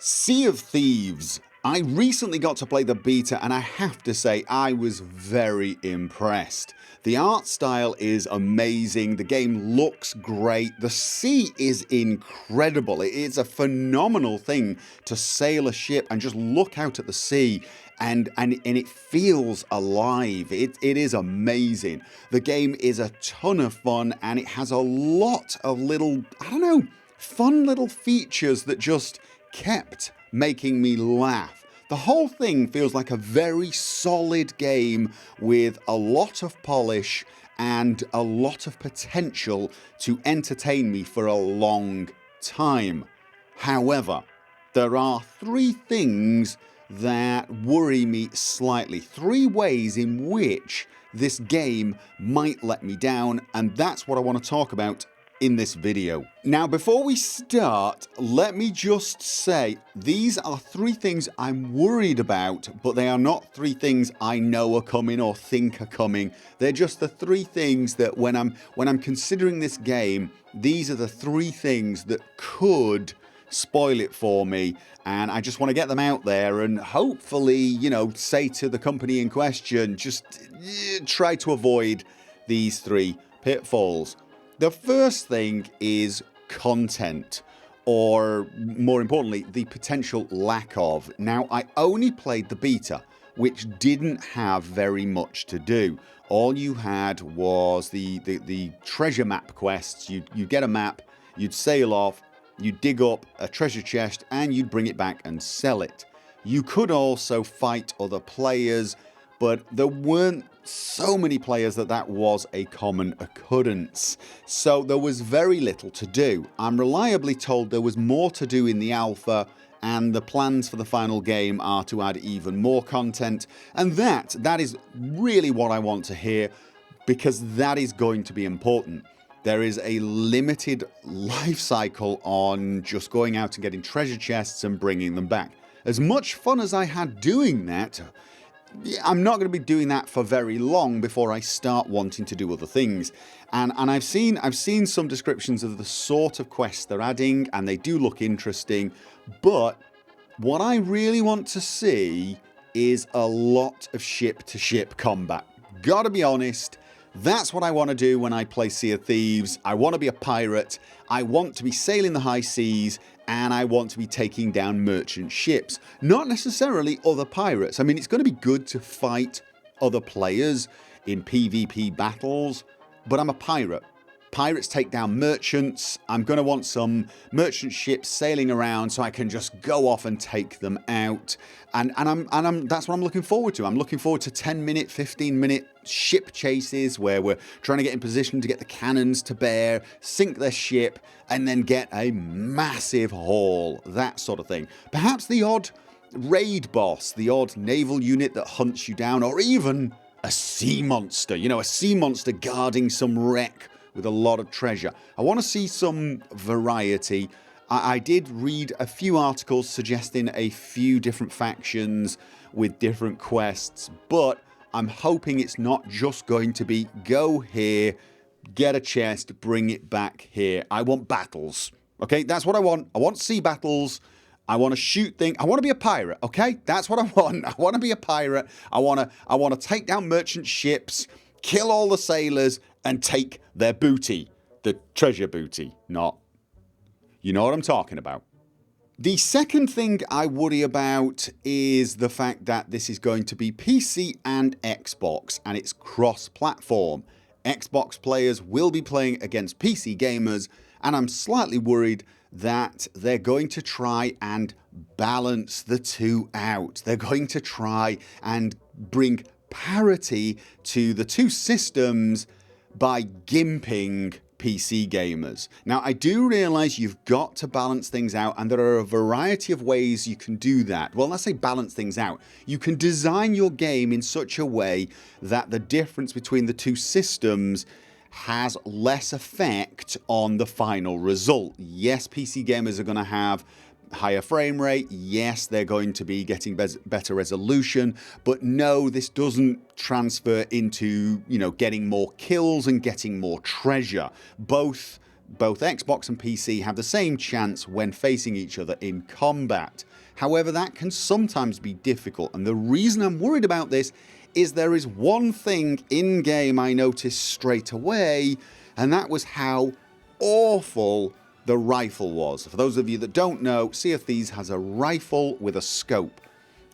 Sea of Thieves. I recently got to play the beta and I have to say I was very impressed. The art style is amazing, the game looks great, the sea is incredible. It's a phenomenal thing to sail a ship and just look out at the sea and it feels alive. It is amazing. The game is a ton of fun and it has a lot of little, fun little features that just kept making me laugh. The whole thing feels like a very solid game with a lot of polish and a lot of potential to entertain me for a long time. However, there are three things that worry me slightly. Three ways in which this game might let me down, and that's what I want to talk about in this video. Now before we start, let me just say these are three things I'm worried about, but they are not three things I know are coming or think are coming. They're just the three things that when I'm considering this game, these are the three things that could spoil it for me, and I just want to get them out there and hopefully, say to the company in question, just try to avoid these three pitfalls. The first thing is content, or more importantly, the potential lack of. Now, I only played the beta, which didn't have very much to do. All you had was the treasure map quests. You'd get a map, you'd sail off, you'd dig up a treasure chest, and you'd bring it back and sell it. You could also fight other players, but there weren't so many players that was a common occurrence. So there was very little to do. I'm reliably told there was more to do in the alpha, and the plans for the final game are to add even more content, and that is really what I want to hear, because that is going to be important. There is a limited life cycle on just going out and getting treasure chests and bringing them back. As much fun as I had doing that, I'm not going to be doing that for very long before I start wanting to do other things. And I've seen some descriptions of the sort of quests they're adding, and they do look interesting, but what I really want to see is a lot of ship-to-ship combat. Gotta be honest, that's what I want to do when I play Sea of Thieves. I want to be a pirate, I want to be sailing the high seas, and I want to be taking down merchant ships. Not necessarily other pirates. I mean, it's going to be good to fight other players in PvP battles, but I'm a pirate. Pirates take down merchants. I'm going to want some merchant ships sailing around so I can just go off and take them out. And that's what I'm looking forward to. I'm looking forward to 10-minute, 15-minute ship chases where we're trying to get in position to get the cannons to bear, sink their ship, and then get a massive haul, that sort of thing. Perhaps the odd raid boss, the odd naval unit that hunts you down, or even a sea monster, a sea monster guarding some wreck with a lot of treasure. I want to see some variety. I did read a few articles suggesting a few different factions with different quests, but I'm hoping it's not just going to be go here, get a chest, bring it back here. I want battles. Okay, that's what I want. I want sea battles. I want to shoot things. I want to be a pirate. Okay, that's what I want. I want to be a pirate. I want to take down merchant ships, kill all the sailors, and take their booty. The treasure booty, not. You know what I'm talking about. The second thing I worry about is the fact that this is going to be PC and Xbox, and it's cross-platform. Xbox players will be playing against PC gamers, and I'm slightly worried that they're going to try and balance the two out. They're going to try and bring parity to the two systems by gimping PC gamers. Now, I do realise you've got to balance things out, and there are a variety of ways you can do that. Well, let's say balance things out. You can design your game in such a way that the difference between the two systems has less effect on the final result. Yes, PC gamers are going to have higher frame rate. Yes, they're going to be getting better resolution, but no, this doesn't transfer into, getting more kills and getting more treasure. Both both Xbox and PC have the same chance when facing each other in combat. However, that can sometimes be difficult, and the reason I'm worried about this is there is one thing in-game I noticed straight away, and that was how awful the rifle was. For those of you that don't know, Sea of Thieves has a rifle with a scope,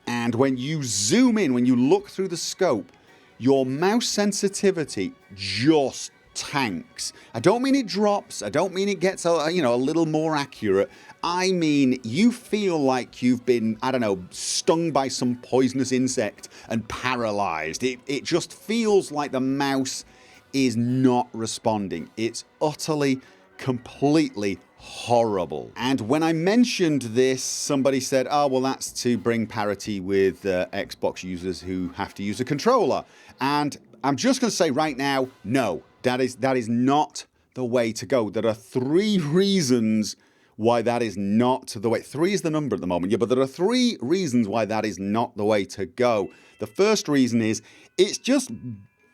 and when you zoom in, when you look through the scope, your mouse sensitivity just tanks. I don't mean it drops, I don't mean it gets a little more accurate. I mean you feel like you've been, I don't know, stung by some poisonous insect and paralyzed. It just feels like the mouse is not responding. It's utterly, completely horrible. And when I mentioned this, somebody said, oh well, that's to bring parity with Xbox users who have to use a controller. And I'm just going to say right now, no, that is not the way to go. There are 3 reasons why that is not the way. 3 is the number at the moment, yeah, but there are 3 reasons why that is not the way to go. The first reason is it's just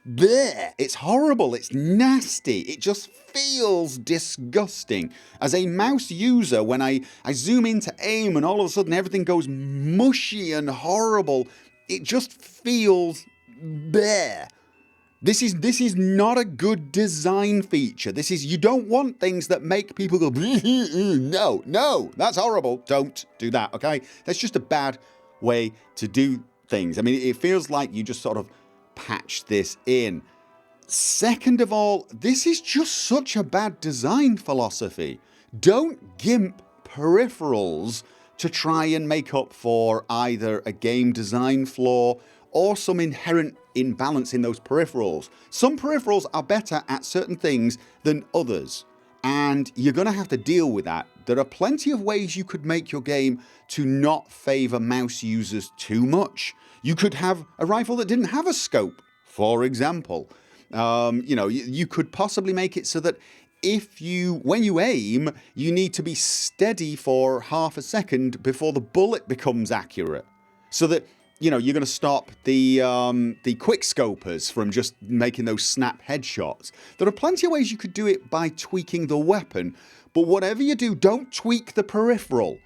bleh. It's horrible, it's nasty, it just feels disgusting. As a mouse user, when I zoom in to aim and all of a sudden everything goes mushy and horrible, it just feels bleh. This is not a good design feature. You don't want things that make people go, no, that's horrible. Don't do that, okay? That's just a bad way to do things. I mean, it feels like you just sort of patch this in. Second of all, this is just such a bad design philosophy. Don't gimp peripherals to try and make up for either a game design flaw or some inherent imbalance in those peripherals. Some peripherals are better at certain things than others, and you're going to have to deal with that. There are plenty of ways you could make your game to not favour mouse users too much. You could have a rifle that didn't have a scope, for example. You could possibly make it so that when you aim, you need to be steady for half a second before the bullet becomes accurate, so that you're going to stop the quick scopers from just making those snap headshots. There are plenty of ways you could do it by tweaking the weapon, but whatever you do, don't tweak the peripheral.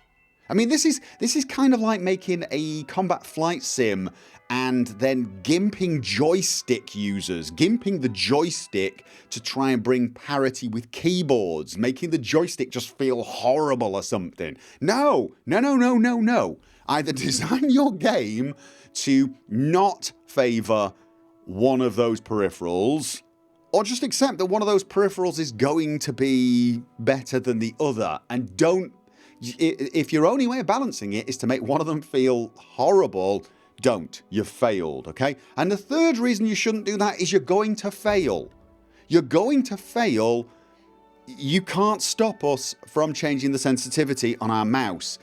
I mean, this is kind of like making a combat flight sim and then gimping joystick users, gimping the joystick to try and bring parity with keyboards, making the joystick just feel horrible or something. No. Either design your game to not favour one of those peripherals, or just accept that one of those peripherals is going to be better than the other, and don't. If your only way of balancing it is to make one of them feel horrible, don't. You've failed, okay? And the third reason you shouldn't do that is you're going to fail. You're going to fail. You can't stop us from changing the sensitivity on our mouse.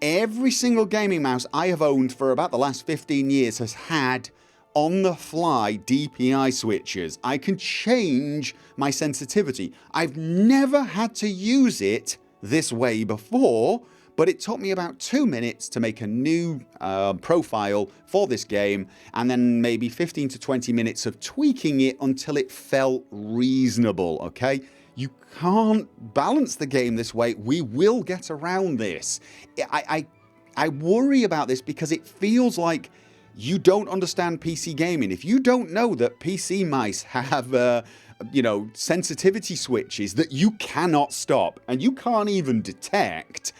Every single gaming mouse I have owned for about the last 15 years has had on-the-fly DPI switches. I can change my sensitivity. I've never had to use it this way before, but it took me about 2 minutes to make a new profile for this game, and then maybe 15 to 20 minutes of tweaking it until it felt reasonable, okay? You can't balance the game this way. We will get around this. I worry about this because it feels like you don't understand PC gaming. If you don't know that PC mice have sensitivity switches that you cannot stop and you can't even detect,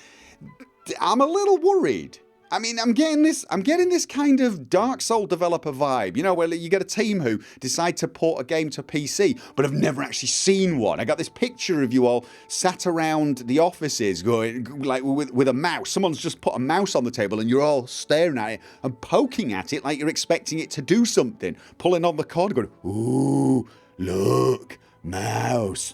I'm a little worried. I mean, I'm getting this kind of Dark Soul developer vibe, where you get a team who decide to port a game to PC, but have never actually seen one. I got this picture of you all sat around the offices going like with a mouse. Someone's just put a mouse on the table and you're all staring at it and poking at it like you're expecting it to do something, pulling on the cord, going, ooh, look, mouse,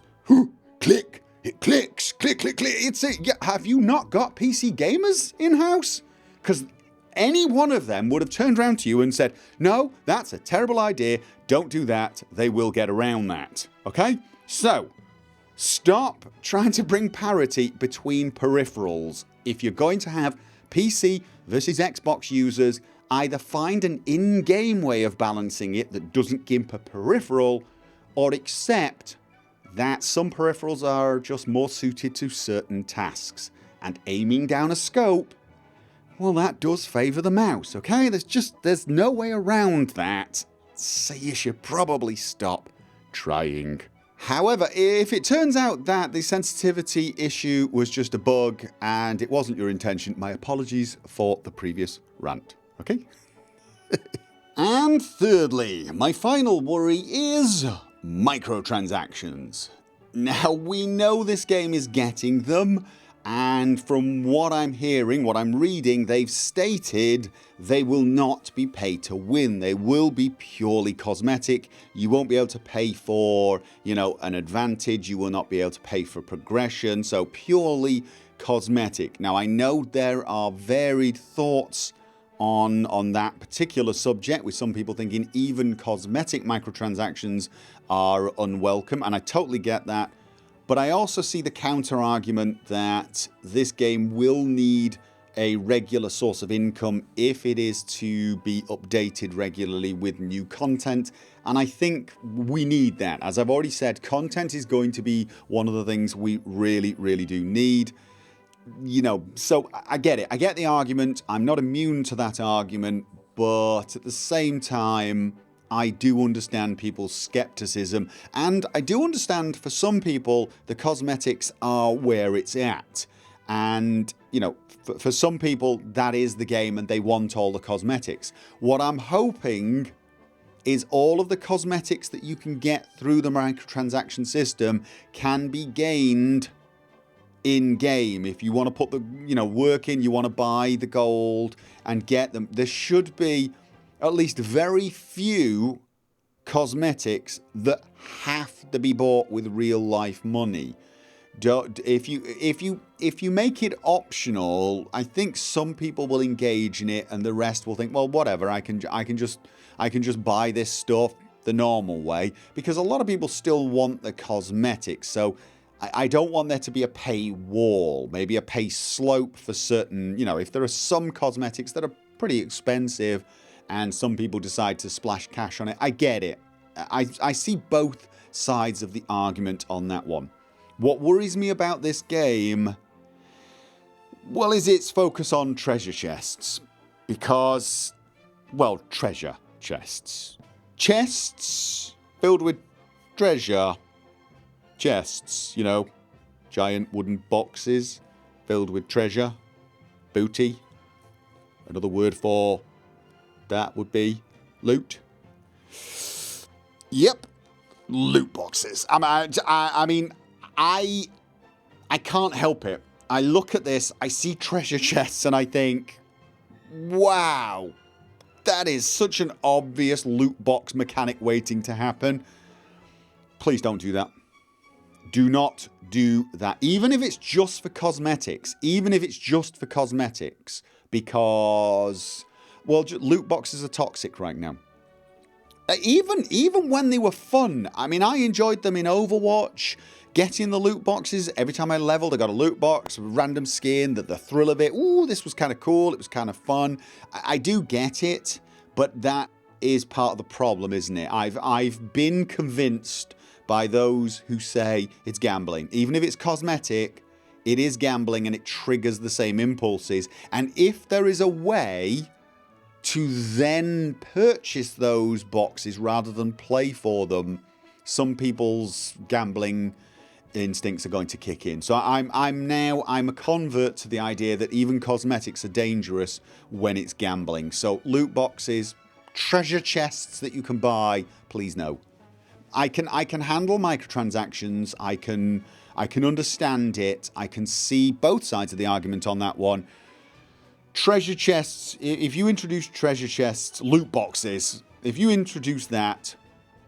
click, it clicks, click, click, click. It's it. Yeah, have you not got PC gamers in-house? Because any one of them would have turned around to you and said, no, that's a terrible idea, don't do that, they will get around that. Okay? So, stop trying to bring parity between peripherals. If you're going to have PC versus Xbox users, either find an in-game way of balancing it that doesn't gimp a peripheral, or accept that some peripherals are just more suited to certain tasks. And aiming down a scope, well, that does favour the mouse, okay? There's no way around that. So you should probably stop trying. However, if it turns out that the sensitivity issue was just a bug and it wasn't your intention, my apologies for the previous rant, okay? And thirdly, my final worry is microtransactions. Now, we know this game is getting them, and from what I'm hearing, what I'm reading, they've stated they will not be pay to win. They will be purely cosmetic. You won't be able to pay for, an advantage. You will not be able to pay for progression. So purely cosmetic. Now, I know there are varied thoughts on that particular subject, with some people thinking even cosmetic microtransactions are unwelcome, and I totally get that. But I also see the counter argument that this game will need a regular source of income if it is to be updated regularly with new content. And I think we need that. As I've already said, content is going to be one of the things we really, really do need. So I get it. I get the argument. I'm not immune to that argument. But at the same time, I do understand people's skepticism, and I do understand for some people the cosmetics are where it's at, and for some people that is the game and they want all the cosmetics. What I'm hoping is all of the cosmetics that you can get through the microtransaction system can be gained in game. If you want to put the work in, you want to buy the gold and get them, there should be at least very few cosmetics that have to be bought with real life money. If you make it optional, I think some people will engage in it, and the rest will think, well, whatever, I can just buy this stuff the normal way, because a lot of people still want the cosmetics. So I don't want there to be a pay wall, maybe a pay slope for certain, if there are some cosmetics that are pretty expensive and some people decide to splash cash on it. I get it. I see both sides of the argument on that one. What worries me about this game, well, is its focus on treasure chests. Because, well, treasure chests. Chests filled with treasure. Chests, giant wooden boxes filled with treasure. Booty. Another word for that would be loot. Yep, loot boxes. I mean, I can't help it. I look at this, I see treasure chests, and I think, wow, that is such an obvious loot box mechanic waiting to happen. Please don't do that. Do not do that. Even if it's just for cosmetics. Because, well, loot boxes are toxic right now. Even when they were fun. I mean, I enjoyed them in Overwatch. Getting the loot boxes. Every time I leveled, I got a loot box, random skin, the thrill of it. Ooh, this was kind of cool. It was kind of fun. I do get it, but that is part of the problem, isn't it? I've been convinced by those who say it's gambling. Even if it's cosmetic, it is gambling and it triggers the same impulses. And if there is a way to then purchase those boxes rather than play for them, some people's gambling instincts are going to kick in. So I'm a convert to the idea that even cosmetics are dangerous when it's gambling. So loot boxes, treasure chests that you can buy, please no. I can handle microtransactions. I can understand it. I can see both sides of the argument on that one. Treasure chests, if you introduce treasure chests, loot boxes, if you introduce that,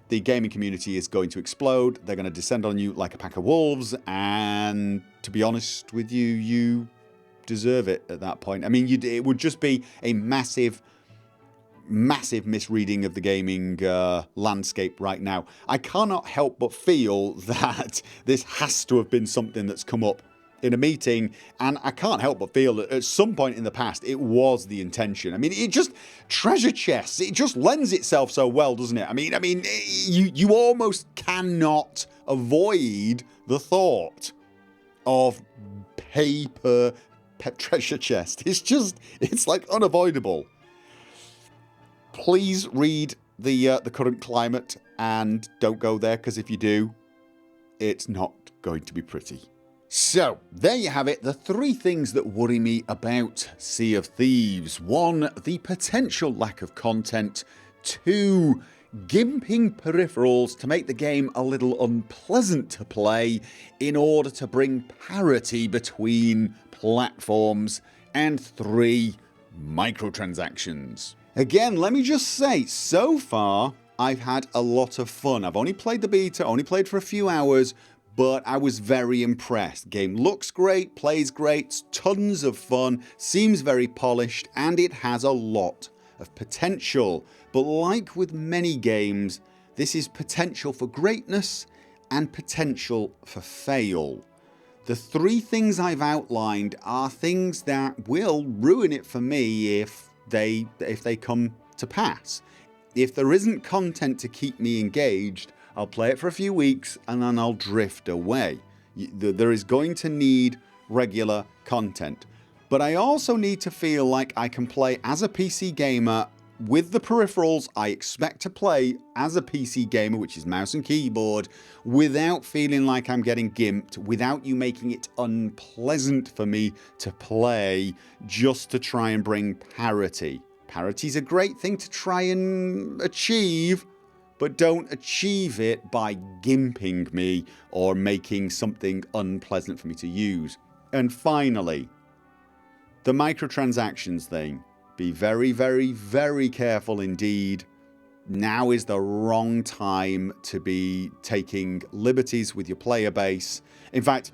the gaming community is going to explode. They're going to descend on you like a pack of wolves, and to be honest with you, you deserve it at that point. I mean, it would just be a massive misreading of the gaming landscape right now. I cannot help but feel that this has to have been something that's come up in a meeting, and I can't help but feel that at some point in the past it was the intention. I mean, it just, treasure chests, it just lends itself so well, doesn't it? I mean, you almost cannot avoid the thought of paper treasure chest. It's like unavoidable. Please read the current climate and don't go there, because if you do, it's not going to be pretty. So, there you have it, the 3 things that worry me about Sea of Thieves. 1, the potential lack of content. 2, gimping peripherals to make the game a little unpleasant to play in order to bring parity between platforms. And 3, microtransactions. Again, let me just say, so far I've had a lot of fun. I've only played the beta, only played for a few hours, but I was very impressed. Game looks great, plays great, tons of fun, seems very polished, and it has a lot of potential. But like with many games, this is potential for greatness and potential for fail. The 3 things I've outlined are things that will ruin it for me if they come to pass. If there isn't content to keep me engaged, I'll play it for a few weeks and then I'll drift away. There is going to need regular content. But I also need to feel like I can play as a PC gamer with the peripherals I expect to play as a PC gamer, which is mouse and keyboard, without feeling like I'm getting gimped, without you making it unpleasant for me to play just to try and bring parity. Parity's a great thing to try and achieve, but don't achieve it by gimping me or making something unpleasant for me to use. And finally, the microtransactions thing. Be very, very, very careful indeed. Now is the wrong time to be taking liberties with your player base. In fact,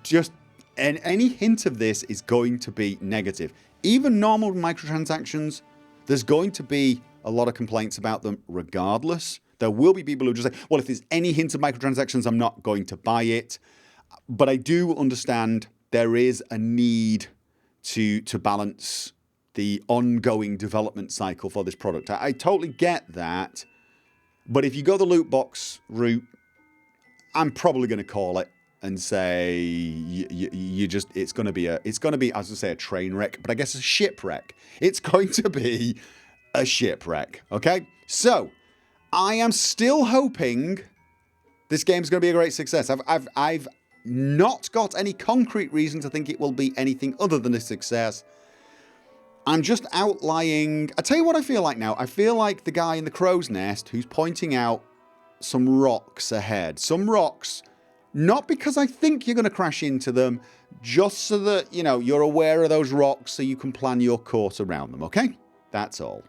just any hint of this is going to be negative. Even normal microtransactions, there's going to be a lot of complaints about them regardless. There will be people who just say, well, if there's any hint of microtransactions, I'm not going to buy it. But I do understand there is a need to balance the ongoing development cycle for this product. I totally get that. But if you go the loot box route, I'm probably going to call it and say it's going to be, as I say, a train wreck, but I guess a shipwreck. It's going to be a shipwreck. Okay? So, I am still hoping this game's going to be a great success. I've not got any concrete reason to think it will be anything other than a success. I'm just outlining. I tell you what I feel like now. I feel like the guy in the crow's nest who's pointing out some rocks ahead. Some rocks, not because I think you're going to crash into them, just so that, you're aware of those rocks so you can plan your course around them, okay? That's all.